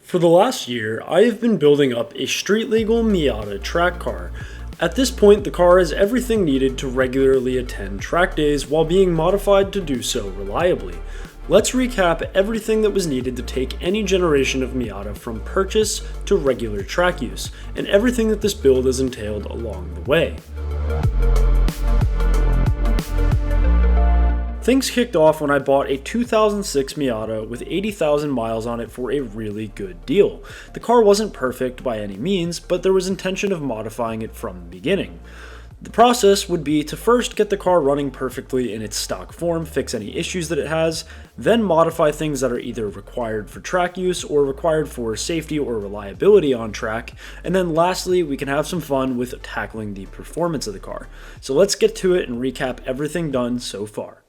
For the last year, I have been building up a street-legal Miata track car. At this point, the car has everything needed to regularly attend track days while being modified to do so reliably. Let's recap everything that was needed to take any generation of Miata from purchase to regular track use, and everything that this build has entailed along the way. Things kicked off when I bought a 2006 Miata with 80,000 miles on it for a really good deal. The car wasn't perfect by any means, but there was intention of modifying it from the beginning. The process would be to first get the car running perfectly in its stock form, fix any issues that it has, then modify things that are either required for track use or required for safety or reliability on track, and then lastly we can have some fun with tackling the performance of the car. So let's get to it and recap everything done so far.